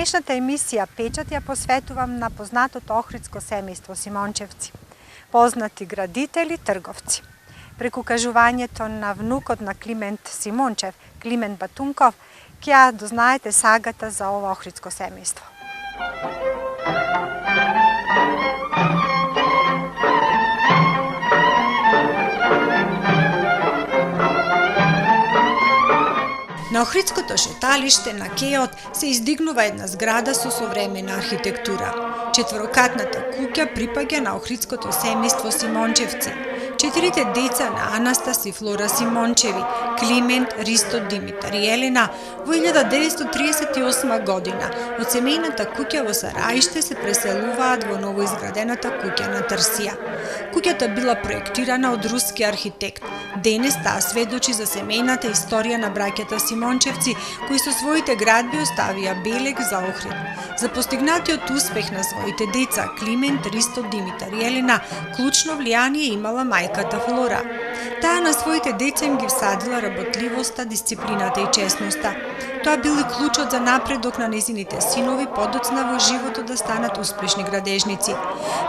Денешната емисија Печат ја посветувам на познатото охридско семејство Симончевци, познати градители, трговци. Преку кажувањето на внукот на Климент Симончев, Климент Батунков, ќе ја дознаете сагата за ова охридско семејство. На Охридското шеталиште на Кеот се издигнува една зграда со современа архитектура. Четворокатната куќа припаѓа на Охридското семејство Симончевци. Четирите деца на Анастас и Флора Симончеви, Климент, Ристо, Димитар и Елена, во 1938 година од семејната куќа во Сараиште се преселуваат во новоизградената куќа на Трсија. Куќата била проектирана од руски архитект. Денес таа сведочи за семејната историја на браќата Симончевци, кои со своите градби оставија белег за Охрид. За постигнатиот успех на своите деца, Климент, Ристо, Димитар и Елена, клучно влијание имала мајката Флора. Таа на своите деца им ги всадила работливоста, дисциплината и честноста. Тоа бил и клучот за напредок на незините синови подоцна во животот да станат успешни градежници.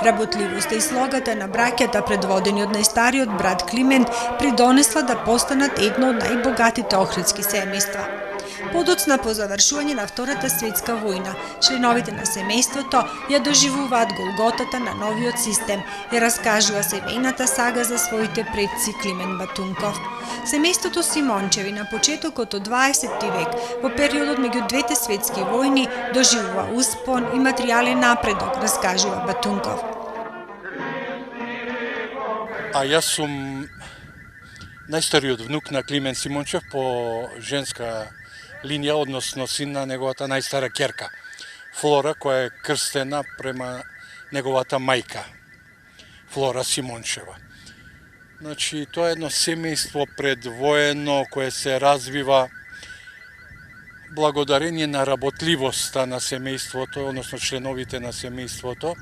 Работливоста и слогата на браќата, предводени од најстариот брат Климент, придонесла да постанат едно од најбогатите охридски семејства. Подоцна по завршување на Втората светска војна, членовите на семејството ја доживуваат голготата на новиот систем и раскажува семејната сага за своите предци Климент Батунков. Семејството Симончеви на почетокот од 20 век, во периодот меѓу двете светски војни, доживува успон и материјален напредок, раскажува Батунков. А јас сум најстариот внук на Климент Симончев по женска линија, односно син на неговата најстара ќерка, Флора, која е крстена према неговата мајка, Флора Симончева. Значи, тоа е едно семејство предвоено кое се развива благодарение на работливоста на семејството, односно членовите на семејството.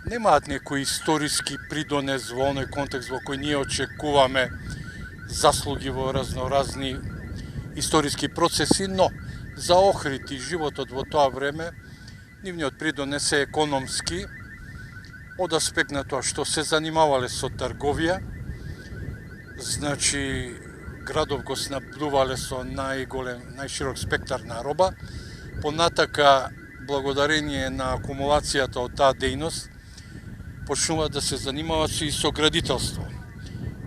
Немаат некои историски придонес во оној контекст во кој ние очекуваме заслуги во разноразни историски процеси, но за Охрид и животот во тоа време нивниот придонес е економски, од аспект на тоа што се занимавале со трговија, значи градов го снабдувале со најширок спектар на роба, понатака благодарение на акумулацијата од таа дејност почнуваат да се занимаваат и со градителство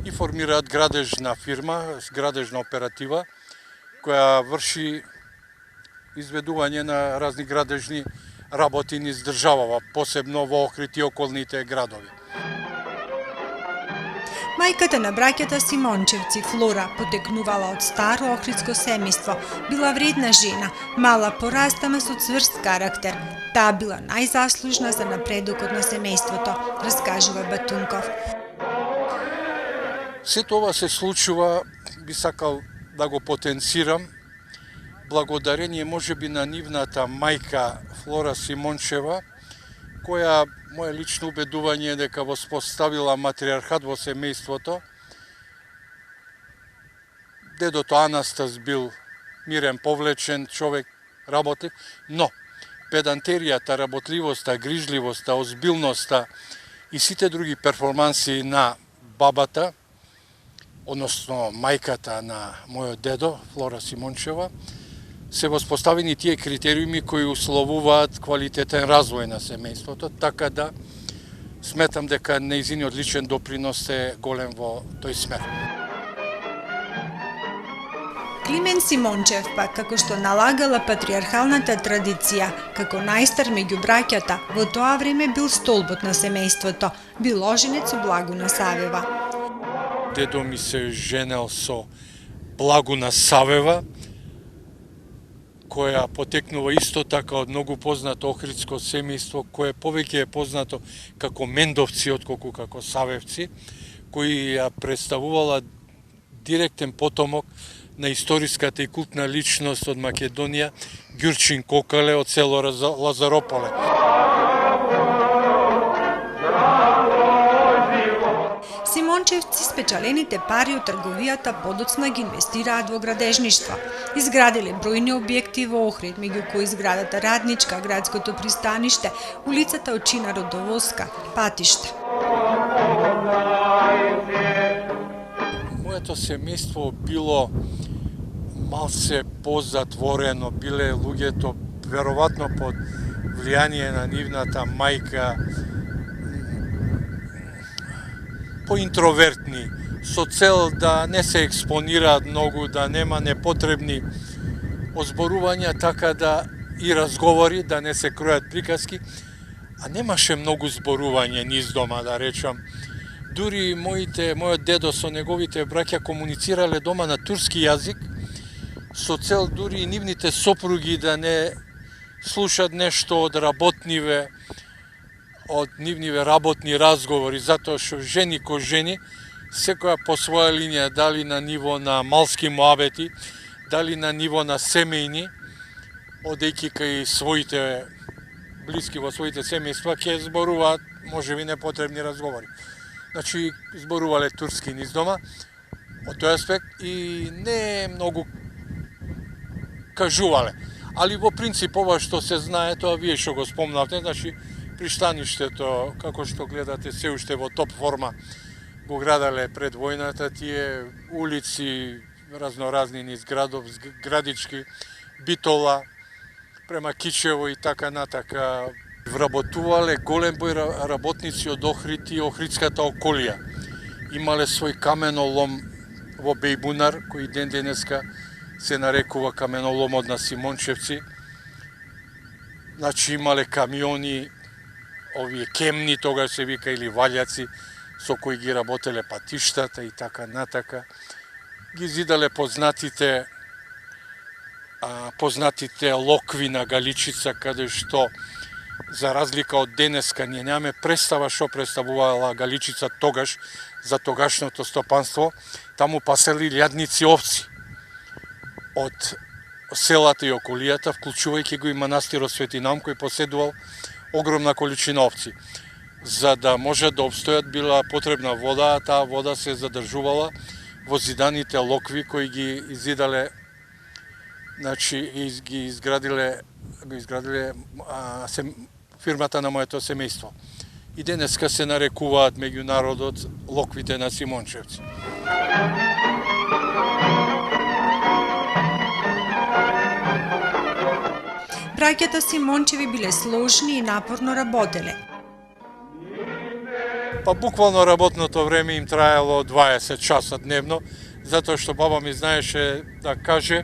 и формираат градежна фирма, градежна оператива, која врши изведување на разни градежни работи низ државава, посебно во Охрид и околните градови. Мајката на браќата Симончевци, Флора, потекнувала од старо охридско семејство, била вредна жена, мала по раст, ама со цврст карактер. Таа била најзаслужна за напредокот на семејството, раскажува Батунков. Сето ова се случува, би сакал да го потенцирам, благодарение можеби на нивната мајка Флора Симончева, која моје лично убедување е дека воспоставила матриархат во семејството. Дедото Анастас бил мирен, повлечен човек, работев, но педантеријата, работливоста, грижливоста, озбилноста и сите други перформанси на бабата, односно мајката на мојот дедо, Флора Симончева, се воспоставени тие критериуми кои условуваат квалитетен развој на семејството, така да сметам дека нејзиниот личен допринос е голем во тој смер. Климен Симончев пак, како што налагала патриархалната традиција, како најстар меѓу браќата, во тоа време бил столбот на семејството, бил оженет со Благуна Савева. Дедо ми се женел со Благуна Савева, која потекнува исто така од многу познато охридско семејство, кое повеќе е познато како Мендовци отколку како Савевци, кои ја представувала директен потомок на историската и култна личност од Македонија, Ѓурчин Кокале од село Лазарополе. Симончевци спечалените пари од трговијата подоцна ги инвестираат во градежништво. Изградиле бројни објекти во Охрид, меѓу кои зградата Радничка, градското пристаниште, улицата Очинарот до Воска, патишта. Моето семејство било малце позатворено, биле луѓето веројатно под влијание на нивната мајка, поинтровертни, со цел да не се експонираат многу, да нема непотребни озборувања, така да и разговори, да не се кројат приказки, а немаше многу зборување низ дома, да речам. Дури мојот дедо со неговите браќа комуницирале дома на турски јазик, со цел дури и нивните сопруги да не слушат нешто од нивниве работни разговори, затоа што жени ко жени, секоја по своја линија, дали на ниво на малски муабети, дали на ниво на семејни, одејќи кај своите блиски во своите семејства, ќе зборуваат можеби непотребни разговори. Значи, зборувале турски низ дома, од тој аспект, и не многу кажувале. Али во принцип ова што се знае, тоа вие што го спомнавте, значи пристаништето, како што гледате, се уште во топ форма го градале пред војната, тие улици разноразни низ градов, Градички, Битола, према Кичево и така натака. Вработувале голем број работници од Охрид и Охридската околија. Имале свој каменолом во Бејбунар, кој ден денеска се нарекува каменоломот на Симончевци. Значи имале камиони, овие кемни, тогаш се вика, или валјаци, со кои ги работеле патиштата и така натака. Ги зидале познатите локви на Галичица, каде што, за разлика од денеска, ние немаме представа што представувала Галичица тогаш, за тогашното стопанство. Таму пасели илјадници овци од селата и околијата, вклучувајќи го и манастирот Свети Наум, кој поседувал огромна количина овци. За да може да обстојат, била потребна вода, а таа вода се задржувала во зиданите локви кои ги изидале, значи ги изградиле фирмата на моето семејство. И денеска се нарекуваат меѓу народот локвите на Симончевци. Браќата Симончеви биле сложни и напорно работеле. Па буквално работното време им траело 20 часа дневно, затоа што баба ми знаеше да каже,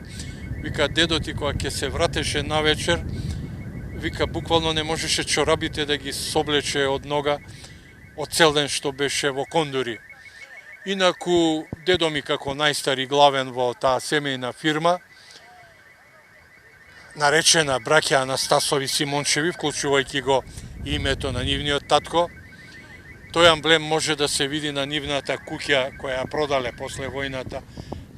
вика, дедо ти кога ќе се вратеше навечер, вика, буквално не можеше чорабите да ги соблече од нога од цел ден што беше во кондури. Инаку, дедо ми како најстар и главен во таа семејна фирма, наречена браќа Анастасови Симончеви, вклучувајќи го името на нивниот татко. Тој амблем може да се види на нивната куќа која ја продале после војната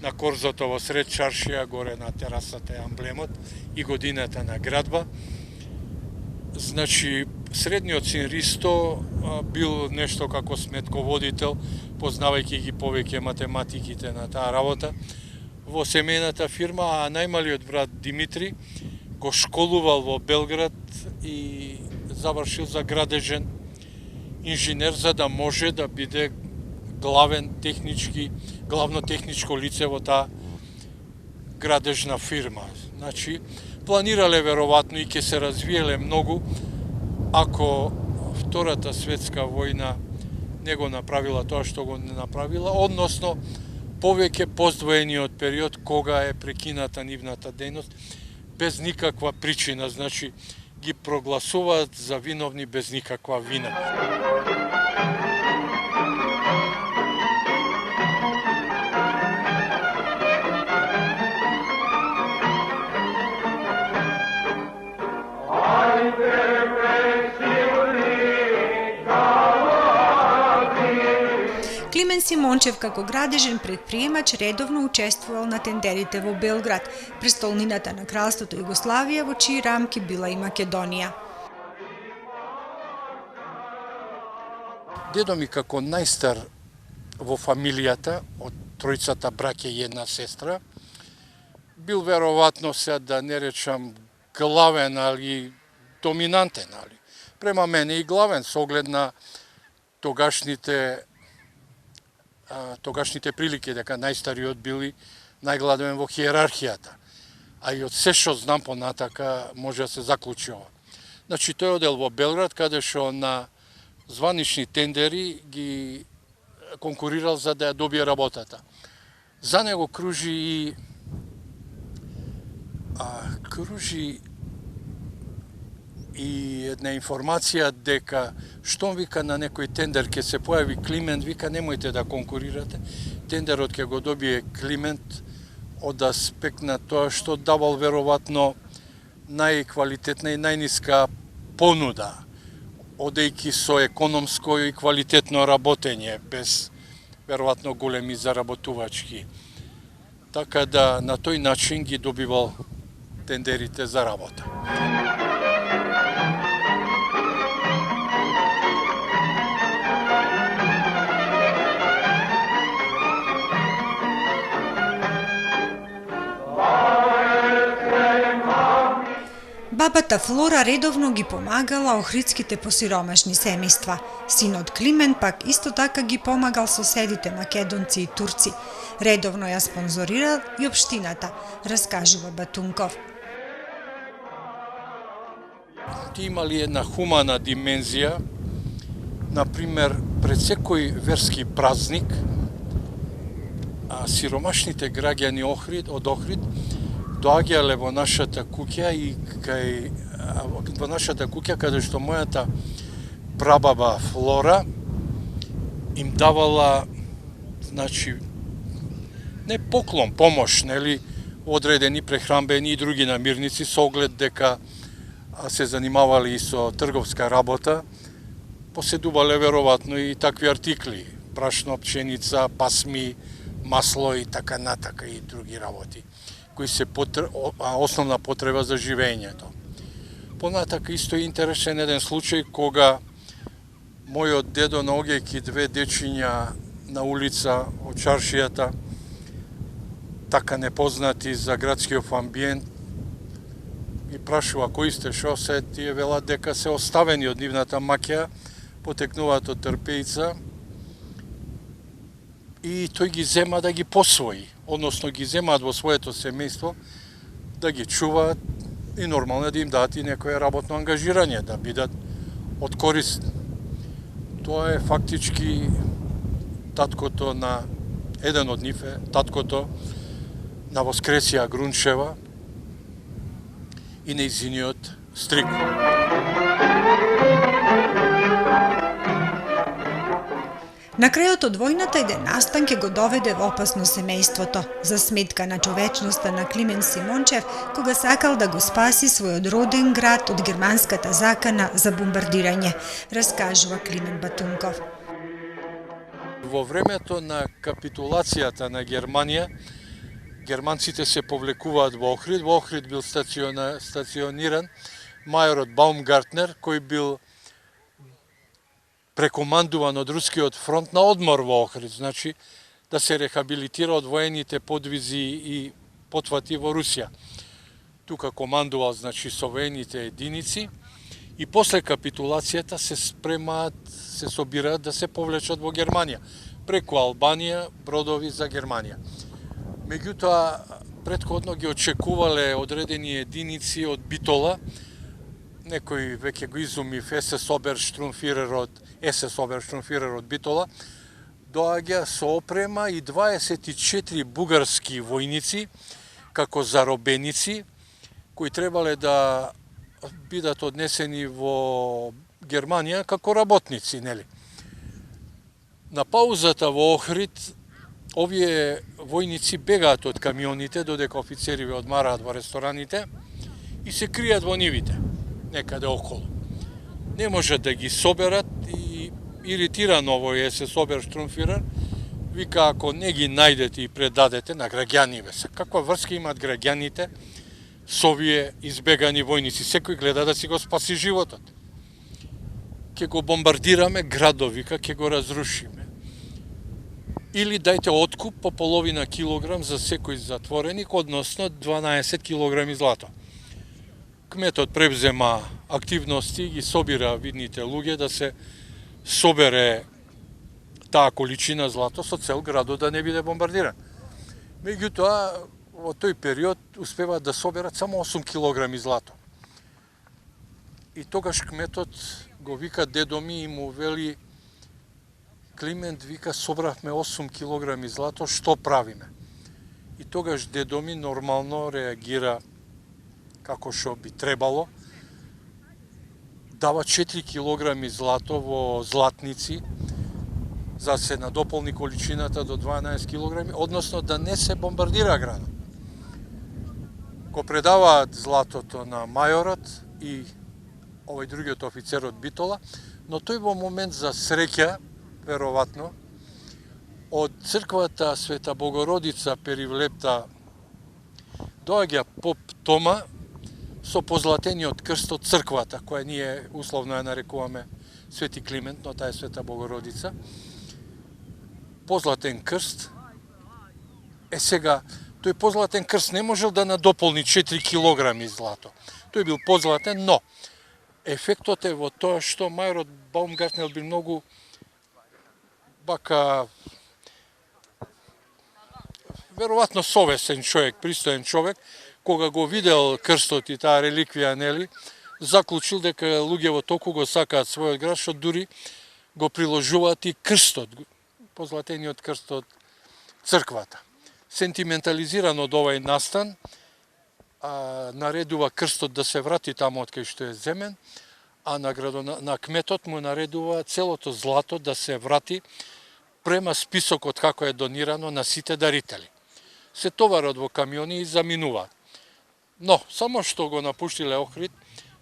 на корзото во сред чаршија, горе на терасата е амблемот и годината на градба. Значи, средниот син Ристо бил нешто како сметководител, познавајќи ги повеќе математиките на таа работа во семејната фирма, а најмалиот брат Димитри го школувал во Белград и завршил за градежен инженер, за да може да биде главно техничко лице во таа градежна фирма. Значи, планирале веројатно и ќе се развиеле многу ако Втората светска војна не го направила тоа што го не направила, односно повеќе поздвоениот период кога е прекината нивната дејност без никаква причина, значи ги прогласуваат за виновни без никаква вина. Климен Симончев како градежен предприемач редовно учествувал на тендерите во Белград, престолнината на Кралството Југославија, во чии рамки била и Македонија. Дедо ми како најстар во фамилијата, од тројцата браќа и една сестра, бил веројатно, се да не речам главен, али доминантен, али према мене и главен со оглед на тогашните прилики, дека најстариот били најгладен во хиерархијата. А и од се што знам понатака може да се заклучи ова. Значи тој одел во Белград, каде што на званични тендери ги конкурирал за да ја добие работата. За него кружи и една информација дека штом вика на некој тендер ќе се појави Климент, вика немојте да конкурирате, тендерот ќе го добие Климент од аспект на тоа што давал веројатно најквалитетна и најниска понуда, одејќи со економско и квалитетно работење, без веројатно големи заработувачки. Така да на тој начин ги добивал тендерите за работа. Бабата Флора редовно ги помагала охридските посиромашни семејства. Синот Климен пак исто така ги помагал соседите македонци и турци. Редовно ја спонзорирал и општината, раскажува Батунков. Ти имали една хумана димензија, например, пред секој верски празник, сиромашните граѓани од Охрид доаѓале во нашата куќа каде што мојата прабаба Флора им давала, значи, не поклон, помош, нели, одредени прехранбени и други намирници со оглед дека се занимавали и со трговска работа, поседувале веројатно и такви артикли, брашно, пшеница, пасми, масло и така натака и други работи, кои се основна потреба за живењето. Понатака исто е интересен еден случај кога мојот дедо, наоѓајќи две дечиња на улица од чаршијата, така непознати за градскиот амбиент, ги прашува кои сте, шо се, тие велат дека се оставени од нивната маќа, потекнуваат од трпејца и тој ги зема да ги посвои, односно ги земаат во своето семејство, да ги чуваат и нормално да им дадат и некое работно ангажирање, да бидат од корист. Тоа е фактички таткото на, еден од нив е таткото на Воскресија Грунчева и нејзиниот стрик. На крајот од војната еден настан ќе го доведе во опасно семејството, за сметка на човечноста на Климен Симончев, кога сакал да го спаси својот роден град од германската закана за бомбардирање, раскажува Климен Батунков. Во времето на капитулацијата на Германија, германците се повлекуваат во Охрид. Во Охрид бил стациониран мајорот Баумгартнер, кој бил прекомандуван од Рускиот фронт на одмор во Охрид, значи да се рехабилитира од воените подвизи и потвати во Русија. Тука командувал, значи, со воените единици и после капитулацијата се спремаат, се собираат да се повлечат во Германија, преку Албанија, бродови за Германија. Меѓутоа, претходно ги очекувале одредени единици од Битола, некој веќе го изумив СС Оберштурмфирерот од Битола, доаѓа со опрема и 24 бугарски војници како заробеници, кои требале да бидат однесени во Германија како работници, нели? На паузата во Охрид, овие војници бегаат од камионите, додека офицериве одмараат во рестораните и се кријат во нивите, некаде околу. Не можат да ги соберат и иритиран овој СС Оберштурмфирер вика, ако не ги најдете и предадете на граѓаниве се. Каква врска имаат граѓаните со овие избегани војници? Секој гледа да си го спаси животот. Ке го бомбардираме градот, вика, ке го разрушиме. Или дајте откуп по половина килограм за секој затвореник, односно 12 килограми злато. Кметот превзема активности и ги собира видните луѓе да се собере таа количина злато со цел градот да не биде бомбардиран. Меѓутоа, во тој период успеваат да соберат само 8 килограми злато. И тогаш кметот го вика дедо ми и му вели: Климент, вика, собравме 8 килограми злато, што правиме? И тогаш дедо ми нормално реагира како што би требало, дава 4 килограми злато во златници, за се надополни количината до 12 килограми, односно да не се бомбардира градот. Го предаваат златото на мајорот и овој другиот офицер од Битола, но тој во момент за среќа, веројатно, од црквата Света Богородица Перивлепта доаѓа поп Тома со позлатениот крст од црквата, која ние условно ја нарекуваме Свети Климент, но таа е Света Богородица. Позлатен крст. Сега, тој позлатен крст не можел да надополни 4 килограми злато. Тој бил позлатен, но ефектот е во тоа што мајорот Баумгартнер бил многу веројатно совесен човек, пристоен човек, кога го видел крстот и таа реликвија, нели, заклучил дека луѓето толку го сакаат својот град, што дури го приложуваат и крстот, позлатениот крст од црквата. Сентиментализиран од овој настан, наредува крстот да се врати таму од кај што е земен, а на кметот му наредува целото злато да се врати према списокот како е донирано на сите дарители. Се товарат во камиони и заминуваат. Но, само што го напуштиле Охрид,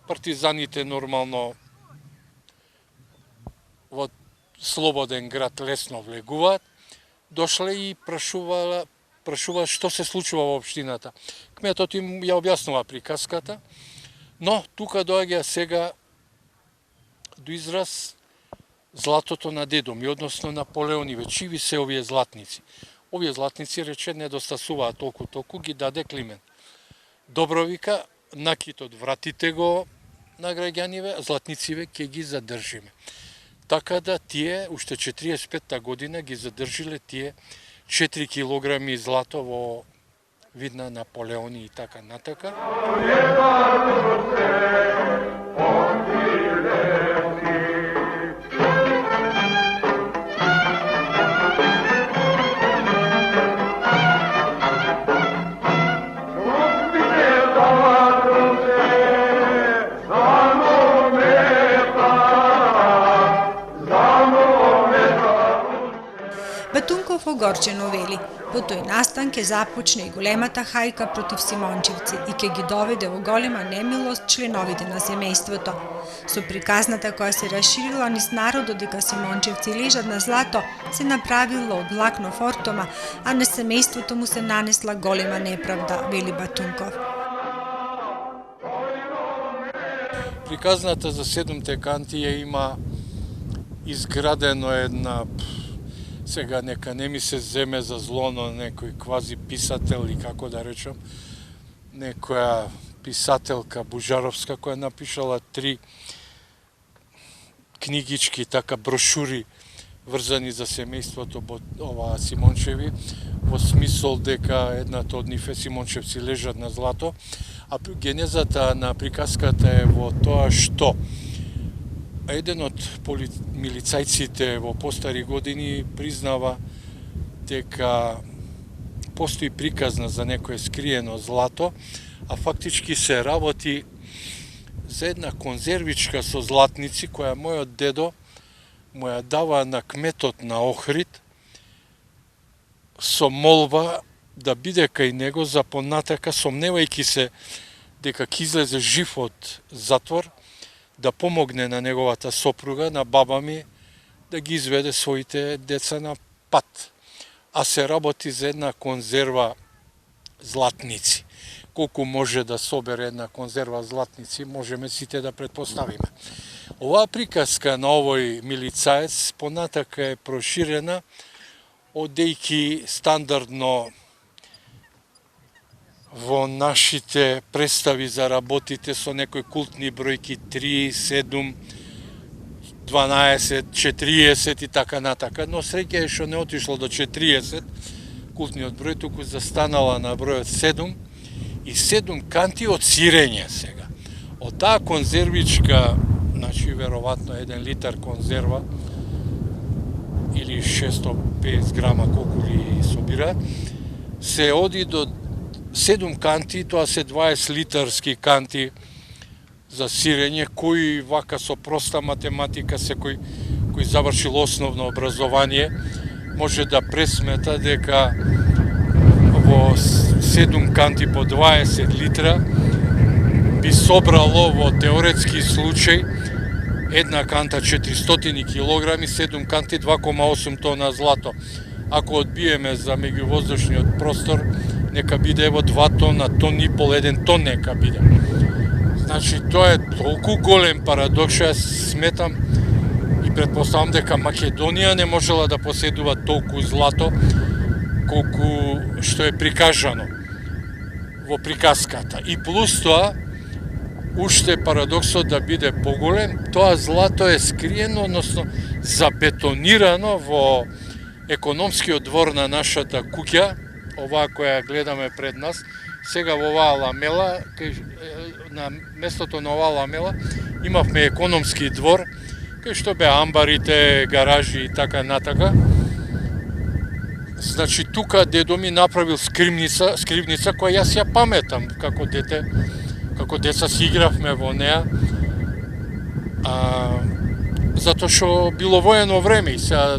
партизаните нормално во слободен град лесно влегуваат, дошле и прашуваат што се случува во општината. Кметот им ја објаснува приказката, но тука доаѓа сега до израз златото на дедо ми, односно Наполеониве. Чиви се овие златници? Овие златници, рече, недостасуваат толку, ги даде Климент. Добро, вика, накитот вратите го на граѓаниве, златнициве ќе ги задржиме. Така да тие, уште 45-та година, ги задржиле тие 4 килограми злато во вид на Наполеони и така натака. Батунков огорчено вели, по тој настан ќе започне и големата хајка против Симончевци и ќе ги доведе во голема немилост членовите на семејството. Со приказната која се расширила низ народот дека Симончевци лежат на злато, се направила од влакно фортома, а на семејството му се нанесла голема неправда, вели Батунков. Приказната за 7 канти ја има изградено една, сега нека не ми се земе за зло, но некој квази писател и како да речам, некоја писателка Бужаровска која напишала 3 книгички, така брошури врзани за семејството ова Симончеви, во смисол дека едната од нив е Симончевци лежат на злато, а генезата на приказката е во тоа што еден од милицајците во постари години признава дека постои приказна за некое скриено злато, а фактички се работи за една конзервичка со златници која мојот дедо му ја дава на кметот на Охрид со молба да биде кај него за понатака, сомневајќи се дека ќе излезе жив од затвор, да помогне на неговата сопруга, на баба ми, да ги изведе своите деца на пат. А се работи за една конзерва златници. Колку може да собере една конзерва златници, можеме сите да предпоставиме. Оваа приказка на овој милицаец понатака е проширена, одејќи стандардно во нашите представи за работите со некои култни бројки 3, 7, 12, 40 и така натака, но среќа е што не отишло до 40, култниот број, туку застанала на бројот 7 и 7 канти од сирење сега. Од таа конзервичка, значи веројатно 1 литар конзерва или 650 грама колку ли собира, се оди до 7 канти, тоа се 20 литарски канти за сирење, кој вака со проста математика, секој кој завршил основно образование, може да пресмета дека во 7 канти по 20 литра би собрало во теоретски случај една канта 400 килограми, 7 канти 2,8 тона злато. Ако одбиеме за меѓувоздушниот простор, нека биде ево 2 тона, тон и пол, 1 тон нека биде. Значи, тоа е толку голем парадокс, што јас сметам и предпоставам дека Македонија не можела да поседува толку злато колку што е прикажано во приказката. И плюс тоа, уште парадоксот да биде поголем, тоа злато е скриено, односно забетонирано во економскиот двор на нашата куќа, оваа која гледаме пред нас. Сега во оваа ламела, на местото на оваа ламела, имавме економски двор, кај што беа амбарите, гаражи и така натака. Значи, тука дедо ми направил скривница која јас ја паметам како дете, како деца си игравме во неа, затоа што било воено време и сега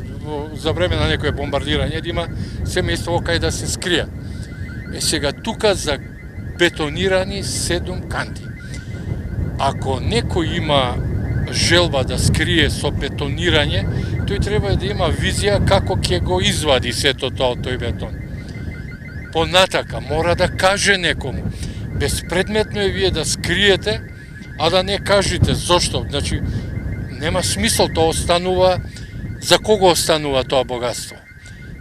за време на некое бомбардирање да има семејство кај да се скрие. Сега тука за бетонирани 7 канти. Ако некој има желба да скрие со бетонирање, тој треба да има визија како ќе го извади сето тоа од тој бетон. Понатака мора да каже некому. Безпредметно е вие да скриете, а да не кажете зошто. Значи, нема смисол, тоа останува, за кого останува тоа богатство.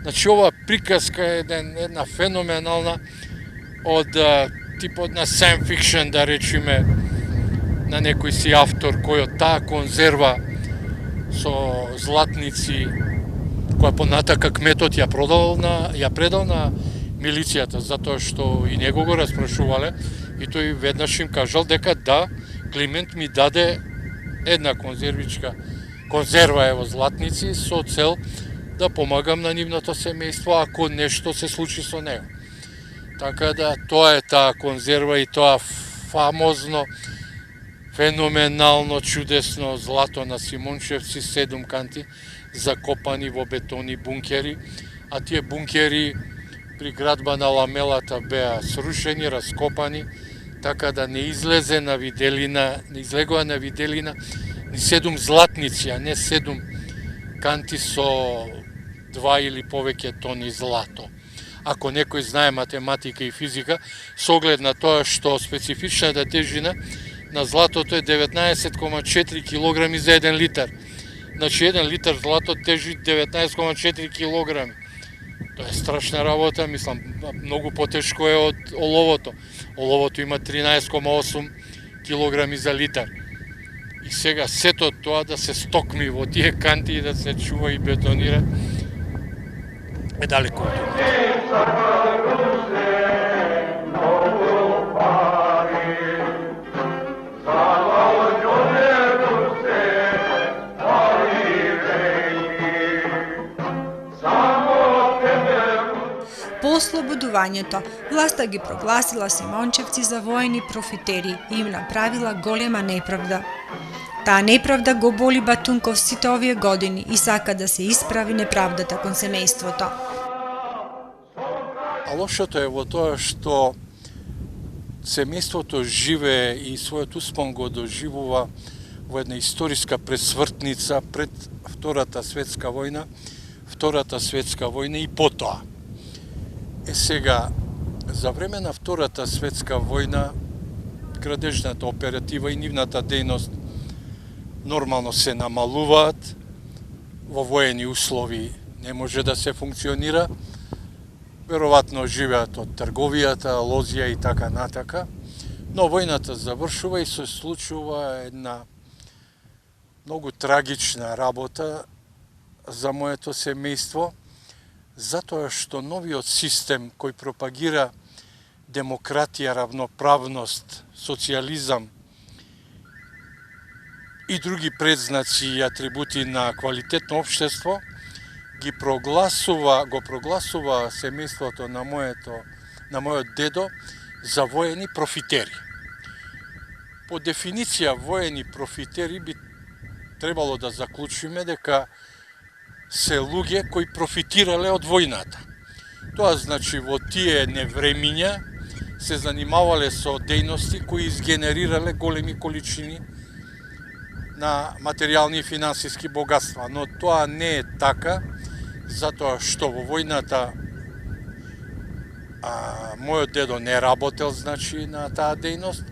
Значи, ова приказка е една феноменална од типот на science fiction, да речеме, на некој си автор кој од таа конзерва со златници, која понатака кметот ја предал на милицијата, затоа што и него го распрашувале, и тој веднаш им кажал дека да, Климент ми даде една конзерва ево златници со цел да помагам на нивното семејство ако нешто се случи со него. Така да тоа е таа конзерва и тоа фамозно, феноменално, чудесно злато на Симончевци, 7 канти, закопани во бетони бункери, а тие бункери при градба на ламелата беа срушени, раскопани, така да не излезе на виделина, не излегува на виделина ни 7 златници, а не 7 канти со 2 или повеќе тони злато. Ако некој знае математика и физика, со оглед на тоа што специфичната тежина на златото е 19,4 килограми за 1 литар. Значи 1 литар злато тежи 19,4 килограми. Тоа е страшна работа, мислам, многу потешко е од оловото. Оловото има 13,8 килограми за литар. И сега сето тоа да се стокми во тие канти и да се чува и бетонира е далеко од тоа. По ослободувањето, власта ги прогласила Симончевци за воени профитери и им направила голема неправда. Таа неправда го боли Батунков сите овие години и сака да се исправи неправдата кон семејството. А лошото е во тоа што семејството живее и својот успон го доживува во една историска пресвртница пред Втората светска војна и потоа. Сега, за време на Втората светска војна, градежната оператива и нивната дејност нормално се намалуваат, во воени услови не може да се функционира, веројатно живеат од трговијата, лозија и така натака, но војната завршува и се случува една многу трагична работа за моето семејство, затоа што новиот систем кој пропагира демократија, равноправност, социјализам и други предзнаци и атрибути на квалитетно општество, го прогласува семејството на мојот дедо за воени профитери. По дефиниција воени профитери би требало да заклучиме дека се луѓе кои профитирале од војната. Тоа значи во тие невремиња се занимавале со дејности кои изгенерирале големи количини на материјални и финансиски богатства, но тоа не е така, затоа што во војната мојот дедо не работел значи на таа дејност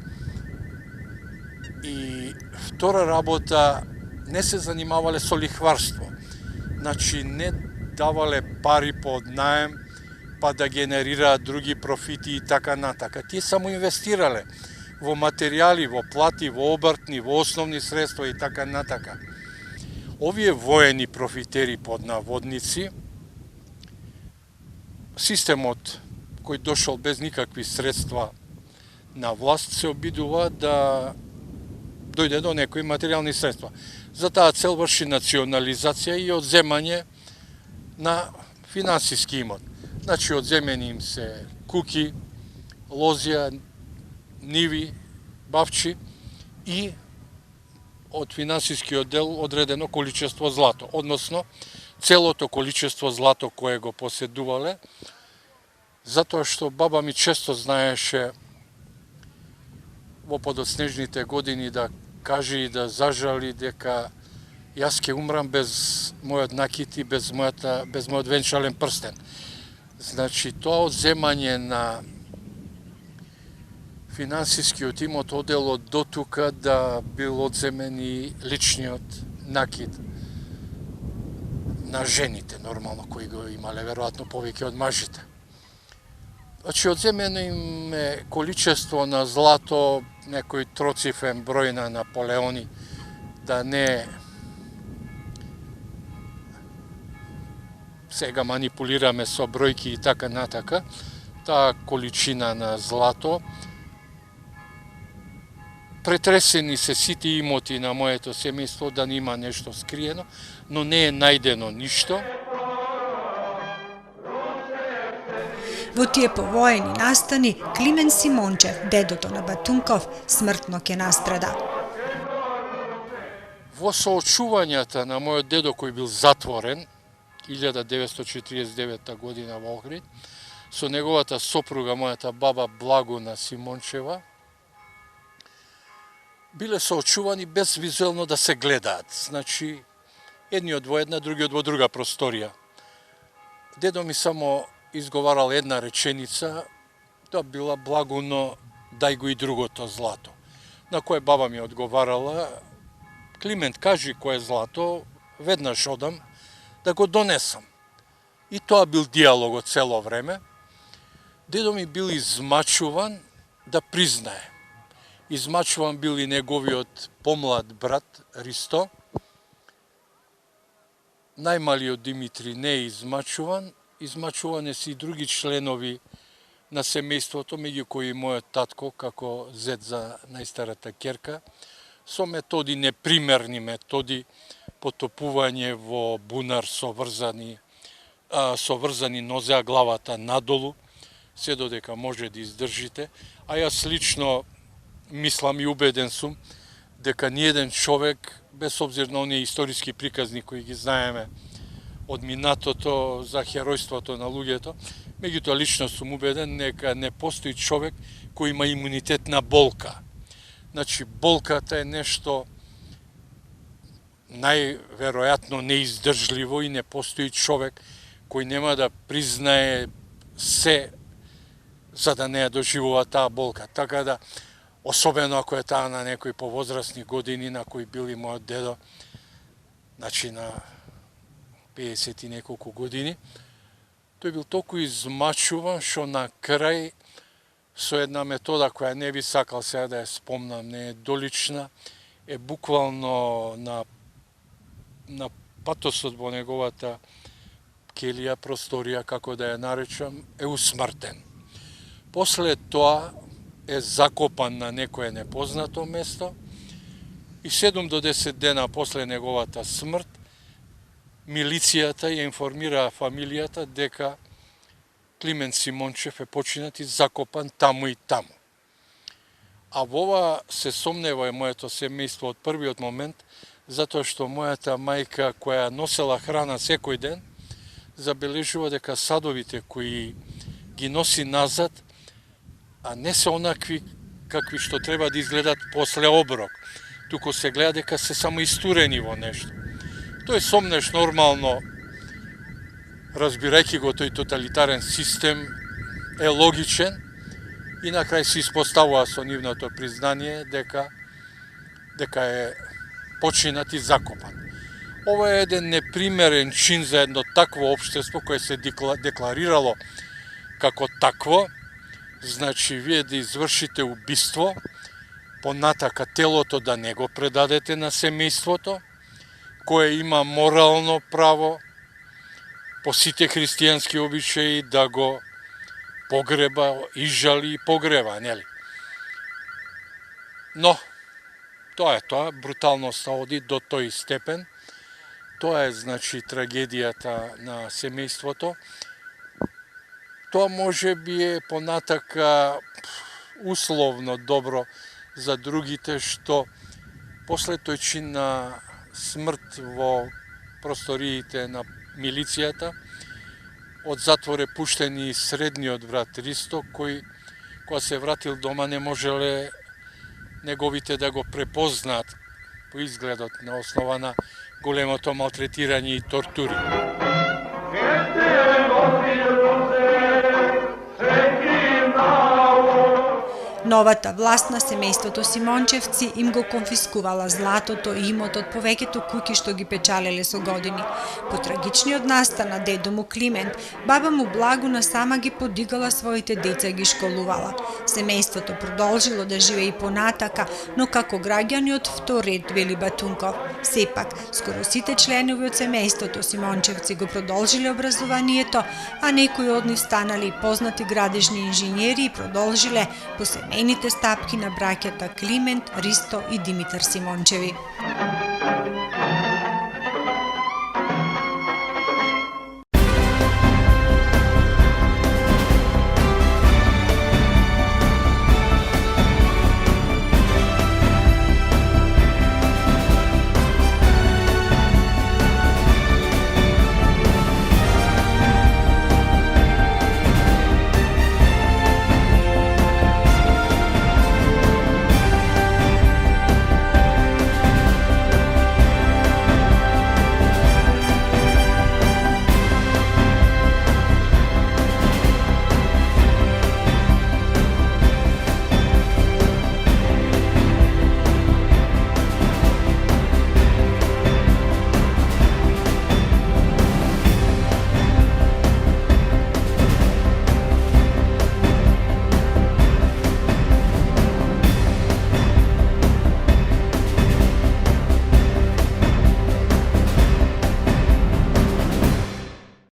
и втора работа не се занимавале со лихварство. Значи не давале пари под наем, па да генерираат други профити и така натака. Тие само инвестирале во материјали, во плати, во обртни, во основни средства и така натака. Овие воени профитери под наводници, системот кој дошол без никакви средства на власт се обидува да дојде до некои материјални средства. За таа цел врши национализација и одземање на финансиски имот. Значи, одземени им се куки, лозија, ниви, бавчи и од финансискиот дел одредено количество злато, односно целото количество злато кое го поседувале, затоа што баба ми често знаеше во подоснежните години да каже и да зажали дека јас ќе умрам без мојот накит и без мојот венчален прстен. Значи, тоа одземање на финансискиот имот одело до тука да бил одземен и личниот накид на жените, нормално, кои го имале веројатно повеќе од мажите. Значи, одземено им е количество на злато, некој троцифрен број на Наполеони, да не сега манипулираме со бројки и така натака, таа количина на злато. Претресени се сите имоти на моето семејство да нема нешто скриено, но не е најдено ништо. Во тие повоени настани, Климен Симончев, дедото на Батунков, смртно ќе настрада. Во соочувањата на мојот дедо кој бил затворен 1949 година во Охрид, со неговата сопруга, мојата баба Благуна Симончева, биле соочувани без визуелно да се гледаат. Значи, едниот во една, другиот во друга просторија. Дедо ми само изговарал една реченица, тоа била: Благуно, дај го и другото злато. На кое баба ми одговарала: Климент, кажи кое злато, веднаш одам да го донесам. И тоа бил диалогот цело време. Дедо ми бил измачуван да признае Измачуван бил и неговиот помлад брат Ристо. Најмалиот Димитри не е измачуван. Измачуван е си и други членови на семејството, меѓу кои мојот татко како зет за најстарата ќерка, со методи, непримерни методи, потопување во бунар со врзани нозе, а главата надолу, се додека може да издржите. А јас лично мислам и убеден сум дека ниеден човек, без обзир на оние историски приказни кои ги знаеме од минатото за херојството на луѓето, меѓутоа лично сум убеден дека не постои човек кој има имунитет на болка. Значи, болката е нешто најверојатно неиздржливо и не постои човек кој нема да признае се за да не ја доживува таа болка. Така да, особено ако е таа на некои повозрастни години, на кои бил и мојот дедо, значи на 50 и неколку години, тој бил толку измачуван што на крај со една метода која не би сакал сега да ја спомнам, не е долична, е буквално на патосот во неговата келија, просторија, како да ја наречам, е усмртен. После тоа е закопан на некое непознато место и 7 до 10 дена после неговата смрт милицијата ја информира фамилијата дека Климент Симончев е починат и закопан таму и таму. А во ова се сомнева и моето семејство од првиот момент, затоа што мојата мајка, која носела храна секој ден, забележува дека садовите кои ги носи назад, а не се онакви какви што треба да изгледат после оброк, туку се гледа дека се само истурени во нешто. Тој сомнеш нормално, разбирајќи го тој тоталитарен систем, е логичен и на крај се испоставува со нивното признание дека е починат и закопан. Ова е еден непримерен чин за едно такво општество кое се декларирало како такво. Значи, вие да извршите убиство, понатака телото да не го предадете на семејството, кое има морално право по сите христијански обичаи да го погреба, изжали и погреба, нели? Но, тоа е тоа, бруталноста оди до тој степен. Тоа е, значи, трагедијата на семејството. Тоа може би е понатака условно добро за другите, што после тој чин на смрт во просториите на милицијата, од затвор е пуштен и средниот брат Ристо, кој, кога се вратил дома, не можеле неговите да го препознаат по изгледот на основа на големото малтретирање и тортури. Новата власт на семејството Симончевци им го конфискувала златото и имотот повеќето куќи што ги печалеле со години. По трагичниот настан на дедо му Климент, баба му Благуна сама ги подигала своите деца и ги школувала. Семејството продолжило да живее и понатака, но како граѓани од втор ред, вели Батунков. Сепак, скоро сите членови од семејството Симончевци го продолжиле образованието, а некои од нив станали познати градежни инженери и продолжиле по семејните стапки на браќата Климент, Ристо и Димитар Симончеви.